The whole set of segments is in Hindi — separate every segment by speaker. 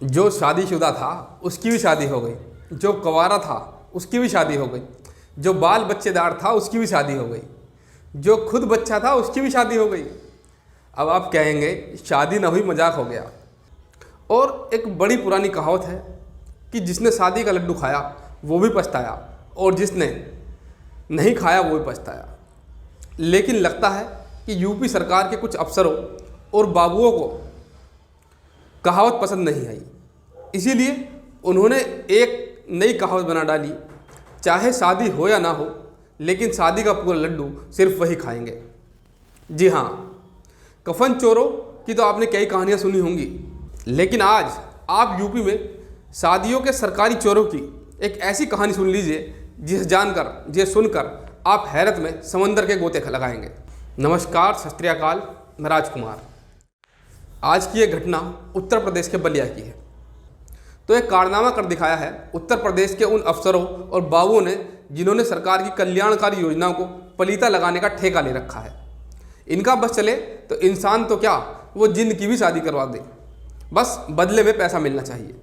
Speaker 1: जो शादीशुदा था उसकी भी शादी हो गई, जो कंवारा था उसकी भी शादी हो गई, जो बाल बच्चेदार था उसकी भी शादी हो गई, जो खुद बच्चा था उसकी भी शादी हो गई। अब आप कहेंगे शादी ना हुई मजाक हो गया। और एक बड़ी पुरानी कहावत है कि जिसने शादी का लड्डू खाया वो भी पछताया और जिसने नहीं खाया वो भी पछताया। लेकिन लगता है कि यूपी सरकार के कुछ अफसरों और बाबुओं को कहावत पसंद नहीं आई, इसीलिए उन्होंने एक नई कहावत बना डाली, चाहे शादी हो या ना हो लेकिन शादी का पूरा लड्डू सिर्फ वही खाएंगे। जी हाँ, कफन चोरों की तो आपने कई कहानियाँ सुनी होंगी, लेकिन आज आप यूपी में शादियों के सरकारी चोरों की एक ऐसी कहानी सुन लीजिए जिसे जानकर, जिसे सुनकर आप हैरत में समंदर के गोते लगाएंगे। नमस्कार, सत श्री अकाल, मैं राजकुमार। आज की ये घटना उत्तर प्रदेश के बलिया की है। तो एक कारनामा कर दिखाया है उत्तर प्रदेश के उन अफसरों और बाबुओं ने जिन्होंने सरकार की कल्याणकारी योजनाओं को पलीता लगाने का ठेका ले रखा है। इनका बस चले तो इंसान तो क्या, वो जिन की भी शादी करवा दे, बस बदले में पैसा मिलना चाहिए।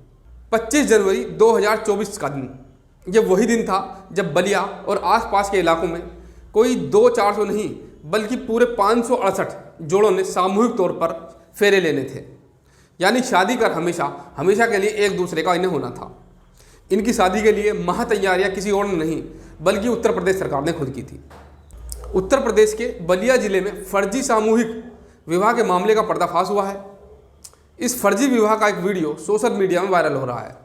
Speaker 1: 25 जनवरी 2024 का दिन, ये वही दिन था जब बलिया और आसपास के इलाकों में कोई 200-400 नहीं बल्कि पूरे 568 जोड़ों ने सामूहिक तौर पर फेरे लेने थे। यानी शादी कर हमेशा के लिए एक दूसरे का इन्हें होना था। इनकी शादी के लिए महा तैयारियाँ किसी और ने नहीं बल्कि उत्तर प्रदेश सरकार ने खुद की थी। उत्तर प्रदेश के बलिया जिले में फर्जी सामूहिक विवाह के मामले का पर्दाफाश हुआ है। इस फर्जी विवाह का एक वीडियो सोशल मीडिया में वायरल हो रहा है,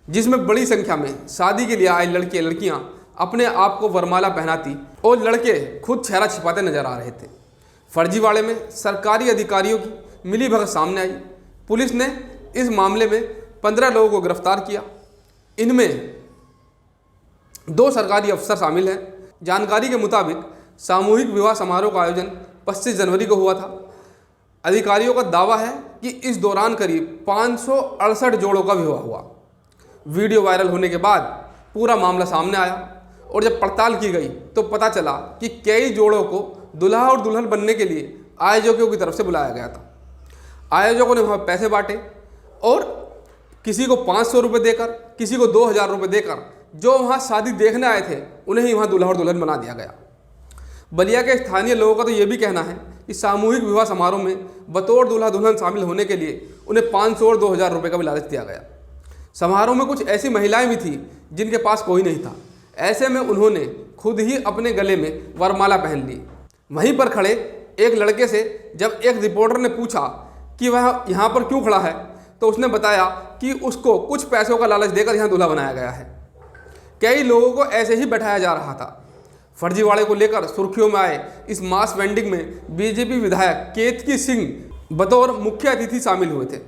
Speaker 1: जिसमें बड़ी संख्या में शादी के लिए आए लड़के लड़कियां अपने आप को वरमाला पहनाती और लड़के खुद चेहरा छिपाते नजर आ रहे थे। फर्जीवाड़े में सरकारी अधिकारियों की मिलीभगत सामने आई। पुलिस ने इस मामले में 15 लोगों को गिरफ्तार किया। इनमें 2 सरकारी अफसर शामिल हैं। जानकारी के मुताबिक सामूहिक विवाह समारोह का आयोजन 25 जनवरी को हुआ था। अधिकारियों का दावा है कि इस दौरान करीब 568 जोड़ों का विवाह हुआ। वीडियो वायरल होने के बाद पूरा मामला सामने आया और जब पड़ताल की गई तो पता चला कि कई जोड़ों को दुल्हा और दुल्हन बनने के लिए आयोजकों की तरफ से बुलाया गया था। आयोजकों ने वहाँ पैसे बांटे और किसी को 500 रुपये देकर, किसी को 2000 रुपये देकर जो वहाँ शादी देखने आए थे उन्हें ही वहाँ दुल्हा और दुल्हन बना दिया गया। बलिया के स्थानीय लोगों का तो ये भी कहना है कि सामूहिक विवाह समारोह में बतौर दूल्हा दुल्हन शामिल होने के लिए उन्हें 500 और 2000 रुपये का भी लालच दिया गया। समारोह में कुछ ऐसी महिलाएं भी थीं जिनके पास कोई नहीं था। ऐसे में उन्होंने खुद ही अपने गले में वरमाला पहन ली। वहीं पर खड़े एक लड़के से जब एक रिपोर्टर ने पूछा कि वह यहाँ पर क्यों खड़ा है, तो उसने बताया कि उसको कुछ पैसों का लालच देकर यहाँ दूल्हा बनाया गया है। कई लोगों को ऐसे ही बैठाया जा रहा था। फर्जीवाड़े को लेकर सुर्खियों में आए इस मास वेंडिंग में बीजेपी विधायक केतकी सिंह बतौर मुख्य अतिथि शामिल हुए थे।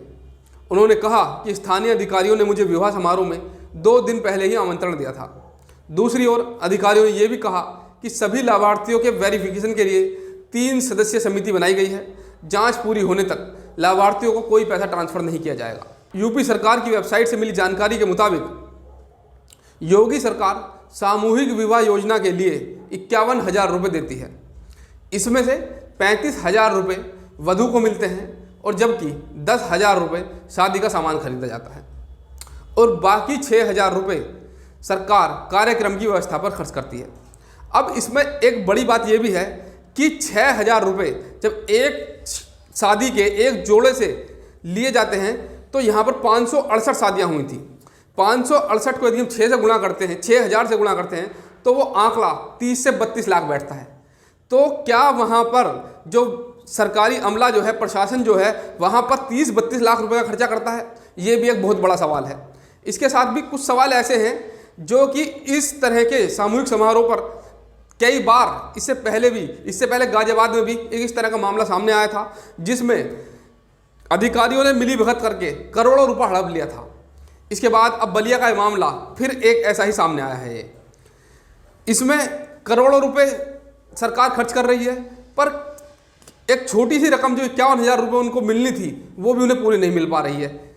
Speaker 1: उन्होंने कहा कि स्थानीय अधिकारियों ने मुझे विवाह समारोह में 2 दिन पहले ही आमंत्रण दिया था। दूसरी ओर अधिकारियों ने यह भी कहा कि सभी लाभार्थियों के वेरिफिकेशन के लिए 3 सदस्यीय समिति बनाई गई है। जांच पूरी होने तक लाभार्थियों को कोई पैसा ट्रांसफर नहीं किया जाएगा। यूपी सरकार की वेबसाइट से मिली जानकारी के मुताबिक योगी सरकार सामूहिक विवाह योजना के लिए 51,000 रुपये देती है। इसमें से 35,000 रुपये वधू को मिलते हैं और जबकि 10,000 रुपये शादी का सामान खरीदा जाता है और बाकी 6,000 रुपये सरकार कार्यक्रम की व्यवस्था पर खर्च करती है। अब इसमें एक बड़ी बात यह भी है कि 6,000 रुपये जब एक शादी के एक जोड़े से लिए जाते हैं तो यहाँ पर 568 शादियाँ हुई थी। 568 को यदि हम 6 से गुणा करते हैं, 6,000 से गुणा करते हैं तो वो आंकड़ा 30 से 32 लाख बैठता है। तो क्या वहाँ पर जो सरकारी अमला जो है, प्रशासन जो है, वहाँ पर 30-32 लाख रुपए का खर्चा करता है? ये भी एक बहुत बड़ा सवाल है। इसके साथ भी कुछ सवाल ऐसे हैं जो कि इस तरह के सामूहिक समारोह पर कई बार इससे पहले गाजियाबाद में भी एक इस तरह का मामला सामने आया था, जिसमें अधिकारियों ने मिलीभगत करके करोड़ों रुपये हड़प लिया था। इसके बाद अब बलिया का मामला फिर एक ऐसा ही सामने आया है। इसमें करोड़ों रुपए सरकार खर्च कर रही है, पर एक छोटी सी रकम जो 51,000 रुपये उनको मिलनी थी वो भी उन्हें पूरी नहीं मिल पा रही है।